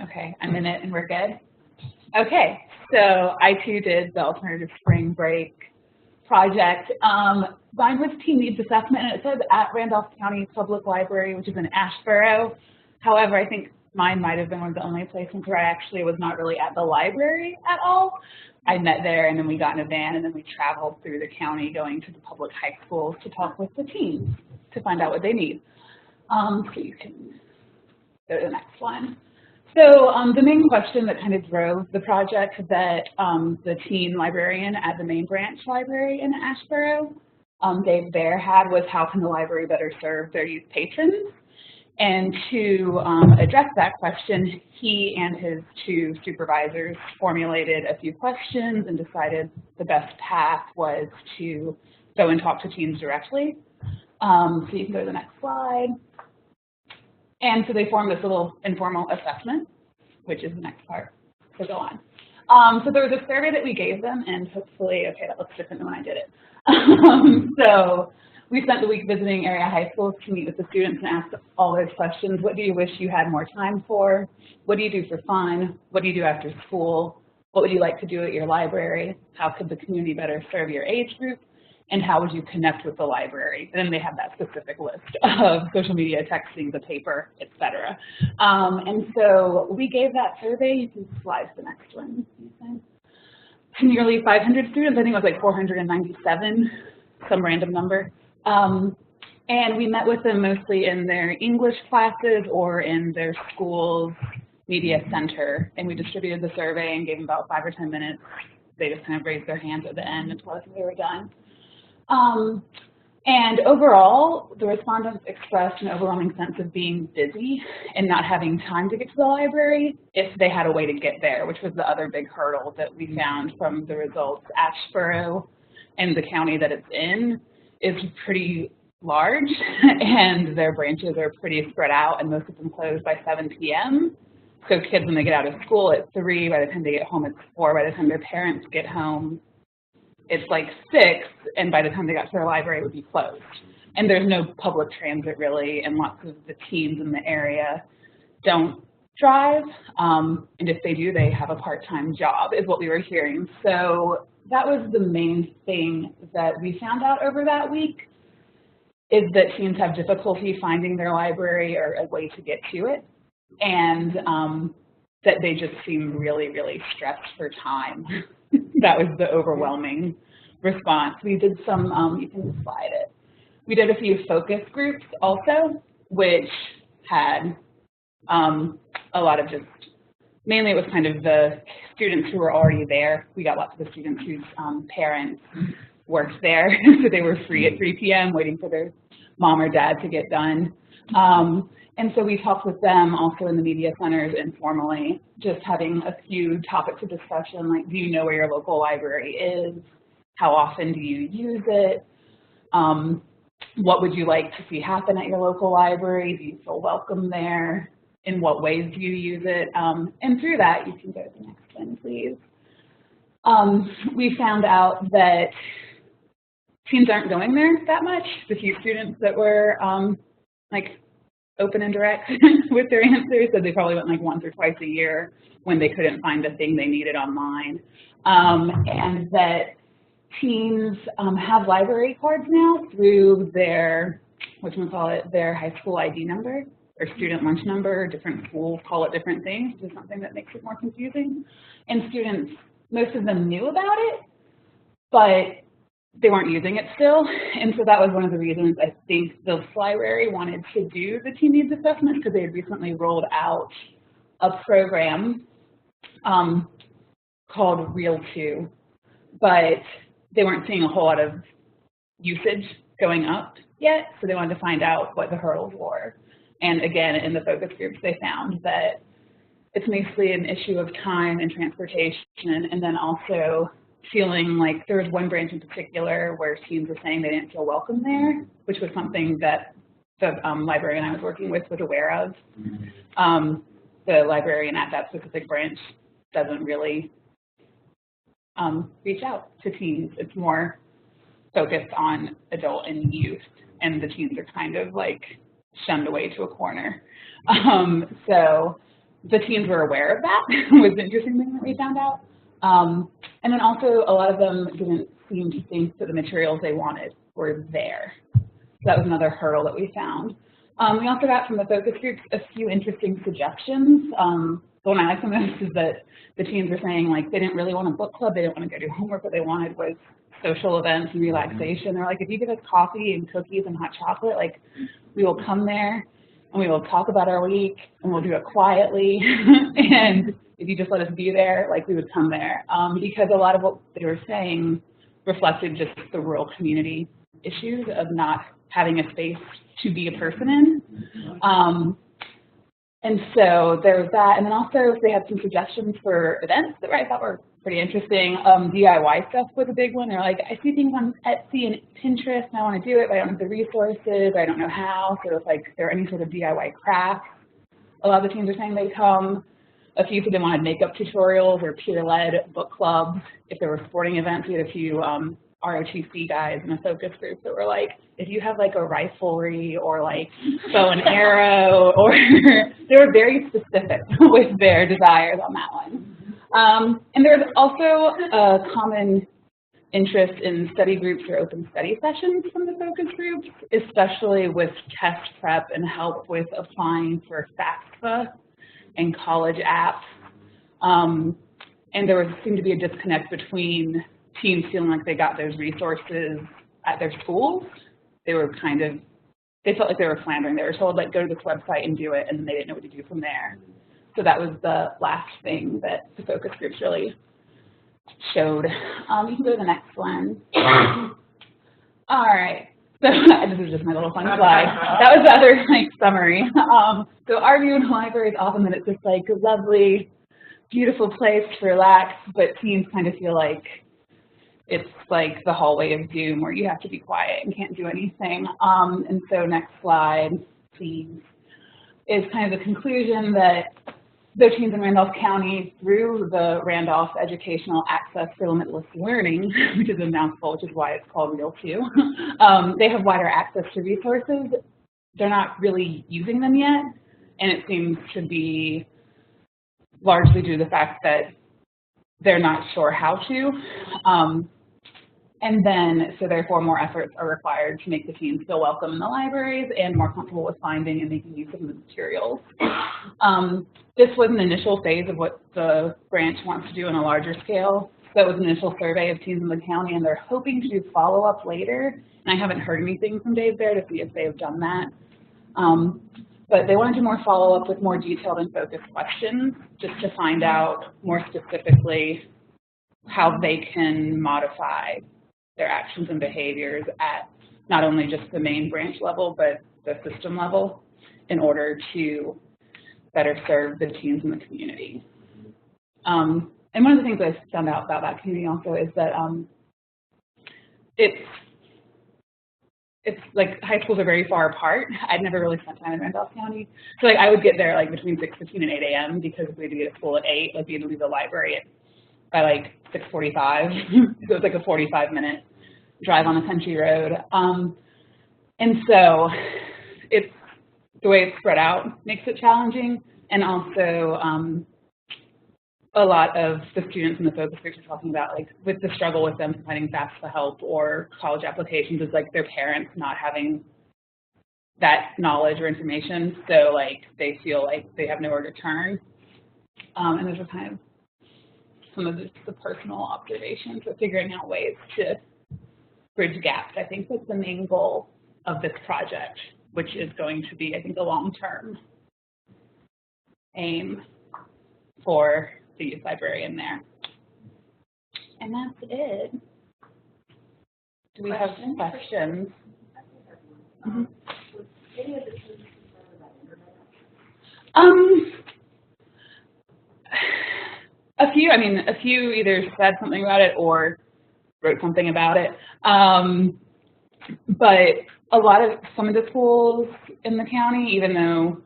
Okay, a minute and we're good. Okay, so I too did the alternative spring break project. Mine was team needs assessment, and it says at Randolph County Public Library, which is in Asheboro. However, I think mine might have been one of the only places where I actually was not really at the library at all. I met there, and then we got in a van, and then we traveled through the county going to the public high schools to talk with the teens to find out what they need. So you can go to the next one. So the main question that kind of drove the project that the teen librarian at the main branch library in Asheboro, Dave Bear, had was how can the library better serve their youth patrons? And to address that question, he and his two supervisors formulated a few questions and decided the best path was to go and talk to teens directly. So you can go to the next slide. And so they formed this little informal assessment, which is the next part. So go on. So there was a survey that we gave them, and hopefully, okay, that looks different than when I did it. So we spent the week visiting area high schools to meet with the students and ask all those questions. What do you wish you had more time for? What do you do for fun? What do you do after school? What would you like to do at your library? How could the community better serve your age group? And how would you connect with the library? And then they have that specific list of social media, texting, the paper, etc. And so we gave that survey. You can slide to the next one. To nearly 500 students. I think it was like 497, some random number. And we met with them mostly in their English classes or in their school's media center. And we distributed the survey and gave them about 5 or 10 minutes. They just kind of raised their hands at the end and told us they were done. And overall, the respondents expressed an overwhelming sense of being busy and not having time to get to the library if they had a way to get there, which was the other big hurdle that we found from the results. Asheboro and the county that it's in is pretty large, and their branches are pretty spread out, and most of them close by 7 p.m. So kids, when they get out of school at 3, by the time they get home, it's 4. By the time their parents get home, it's like 6, and by the time they got to their library, it would be closed. And there's no public transit really, and lots of the teens in the area don't drive, and if they do, they have a part-time job, is what we were hearing. So that was the main thing that we found out over that week, is that teens have difficulty finding their library or a way to get to it, and that they just seem really, really stressed for time. That was the overwhelming response. We did some, you can slide it. We did a few focus groups also, which had a lot of just, mainly it was kind of the students who were already there. We got lots of the students whose parents worked there, so they were free at 3 p.m. waiting for their mom or dad to get done. And so we talked with them also in the media centers informally, just having a few topics of discussion, like do you know where your local library is? How often do you use it? What would you like to see happen at your local library? Do you feel welcome there? In what ways do you use it? And through that, you can go to the next one, please. We found out that teens aren't going there that much. The few students that were like open and direct with their answers said they probably went like once or twice a year when they couldn't find the thing they needed online. And that teens have library cards now through their, their high school ID number or student lunch number. Different schools call it different things, which is something that makes it more confusing. And students, most of them knew about it, but they weren't using it still. And so that was one of the reasons I think the library wanted to do the teen needs assessment, because they had recently rolled out a program called Real2, but they weren't seeing a whole lot of usage going up yet, so they wanted to find out what the hurdles were. And again, in the focus groups, they found that it's mostly an issue of time and transportation, and then also feeling like there was one branch in particular where teens were saying they didn't feel welcome there, which was something that the librarian I was working with was aware of. The librarian at that specific branch doesn't really reach out to teens. It's more focused on adult and youth, and the teens are kind of like shunned away to a corner. So the teens were aware of that was the interesting thing that we found out. And then also a lot of them didn't seem to think that the materials they wanted were there. So that was another hurdle that we found. We also got from the focus groups a few interesting suggestions. The one I like the most is that the teens were saying like they didn't really want a book club, they didn't want to go do homework, what they wanted was social events and relaxation. They're like, if you give us coffee and cookies and hot chocolate, like we will come there and we will talk about our week and we'll do it quietly. And if you just let us be there, like we would come there. Because a lot of what they were saying reflected just the rural community issues of not having a space to be a person in. And so there was that. And then also they had some suggestions for events that I thought were pretty interesting. DIY stuff was a big one. They're like, I see things on Etsy and Pinterest and I want to do it, but I don't have the resources, I don't know how. So it's like, if there are any sort of DIY crafts, a lot of the teens are saying they come. A few said they wanted makeup tutorials or peer-led book clubs. If there were sporting events, we had a few ROTC guys in a focus group that were like, if you have like a riflery or like bow and arrow, or they were very specific with their desires on that one. And there's also a common interest in study groups or open study sessions from the focus groups, especially with test prep and help with applying for FAFSA and college apps. And there seemed to be a disconnect between teens feeling like they got those resources at their schools. They were they felt like they were floundering. They were told, like, go to this website and do it, and then they didn't know what to do from there. So that was the last thing that the focus groups really showed. You can go to the next one. All right. So this is just my little fun slide. That was the other like summary. So our view in the library is often that it's this like lovely, beautiful place to relax, but teens kind of feel like it's like the hallway of doom where you have to be quiet and can't do anything. And so next slide, please, is kind of the conclusion that though teens in Randolph County, through the Randolph Educational Access for Limitless Learning, which is a mouthful, which is why it's called REAL2, they have wider access to resources. They're not really using them yet, and it seems to be largely due to the fact that they're not sure how to. And then, so therefore, more efforts are required to make the teens feel welcome in the libraries and more comfortable with finding and making use of the materials. This was an initial phase of what the branch wants to do on a larger scale. So it was an initial survey of teens in the county, and they're hoping to do follow-up later. And I haven't heard anything from Dave there to see if they have done that. But they want to do more follow-up with more detailed and focused questions, just to find out more specifically how they can modify their actions and behaviors at not only just the main branch level, but the system level in order to better serve the teens in the community. And one of the things I found out about that community also is that it's like high schools are very far apart. I'd never really spent time in Randolph County. So like I would get there like between 6:15 and 8 a.m. because we had to be at school at 8, like we had to leave the library by like 6:45. So it was like a 45-minute drive on a country road. And so it's the way it's spread out makes it challenging. And also a lot of the students in the focus groups are talking about like with the struggle with them finding FAFSA help or college applications is like their parents not having that knowledge or information. So like they feel like they have nowhere to turn. And those are kind of some of the personal observations of figuring out ways to bridge gaps. I think that's the main goal of this project, which is going to be, I think, a long-term aim for the youth librarian there. And that's it. Do we have questions? Mm-hmm. A few either said something about it or wrote something about it. But some of the schools in the county, even though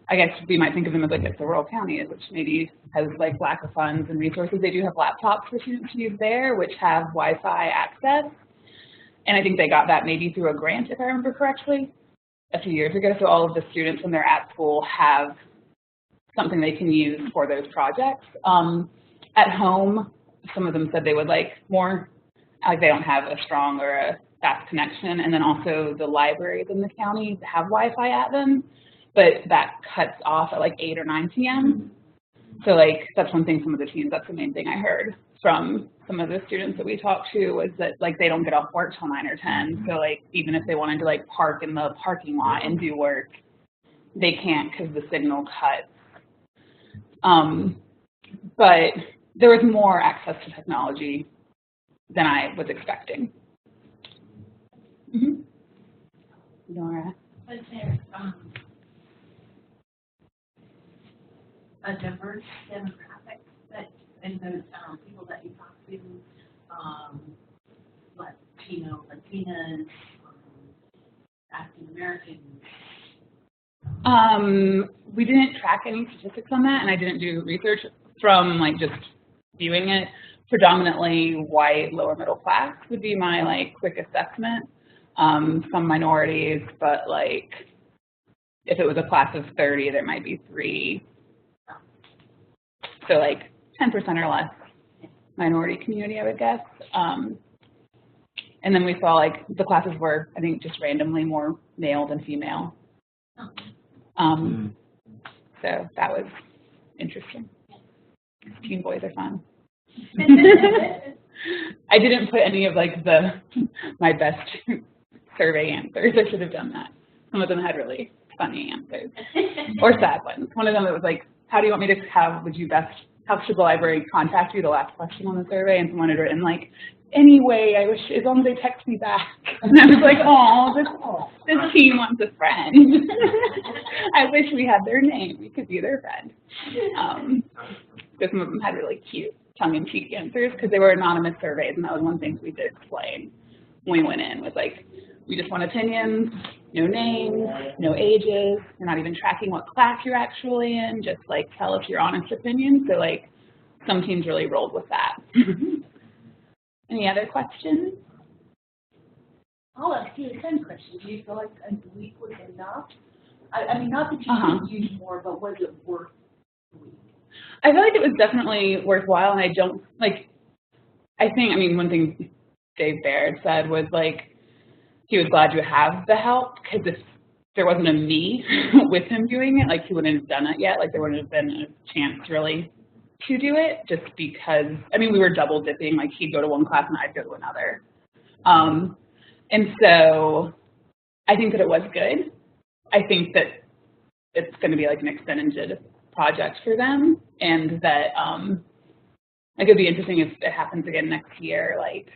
I guess we might think of them as like it's a rural county, which maybe has like lack of funds and resources, they do have laptops for students to use there, which have Wi-Fi access. And I think they got that maybe through a grant, if I remember correctly, a few years ago. So all of the students when they're at school have something they can use for those projects. At home, some of them said they would like more, like they don't have a strong or a fast connection, and then also the libraries in the county have Wi-Fi at them, but that cuts off at like 8 or 9 p.m. So like that's one thing some of the teams, that's the main thing I heard from some of the students that we talked to, was that like they don't get off work till 9 or 10. So like even if they wanted to like park in the parking lot and do work, they can't because the signal cuts. But there was more access to technology than I was expecting. Mm-hmm. Nora? Was there a diverse demographic that in those people that you talked to, Latino, Latinas, African Americans? We didn't track any statistics on that, and I didn't do research from like just viewing it. Predominantly white, lower middle class would be my like quick assessment. Some minorities, but like if it was a class of 30, there might be 3. So like 10% or less minority community, I would guess. And then we saw like the classes were, I think, just randomly more male than female. So that was interesting. Teen boys are fun. I didn't put any of like my best survey answers. I should have done that. Some of them had really funny answers or sad ones. One of them, it was like, how do you want me to how should the library contact you? The last question on the survey, and someone had written like, anyway, I wish, as long as they text me back. And I was like, oh, this teen wants a friend. I wish we had their name. We could be their friend. Because some of them had really cute tongue-in-cheek answers because they were anonymous surveys, and that was one thing we did explain when we went in, was like, we just want opinions, no names, no ages. We're not even tracking what class you're actually in, just like tell us your honest opinion. So like some teams really rolled with that. Any other questions? I'll ask you the same question. Do you feel like a week was enough? I mean, not that you could use more, but was it worth a week? I feel like it was definitely worthwhile, and I don't, like, I mean, one thing Dave Baird said was, like, he was glad to have the help, because if there wasn't a me with him doing it, like, he wouldn't have done it yet. Like, there wouldn't have been a chance, really, to do it, just because, I mean, we were double dipping. Like, he'd go to one class and I'd go to another. And so I think that it was good. I think that it's going to be, like, an extended project for them, and that it could be interesting if it happens again next year, like,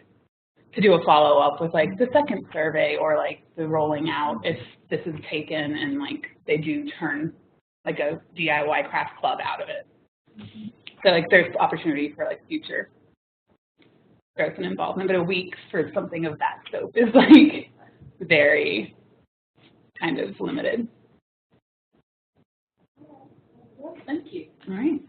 to do a follow-up with like the second survey, or like the rolling out if this is taken and like they do turn like a DIY craft club out of it. So like there's opportunity for like future growth and involvement, but a week for something of that scope is like very kind of limited. Well, thank you. All right.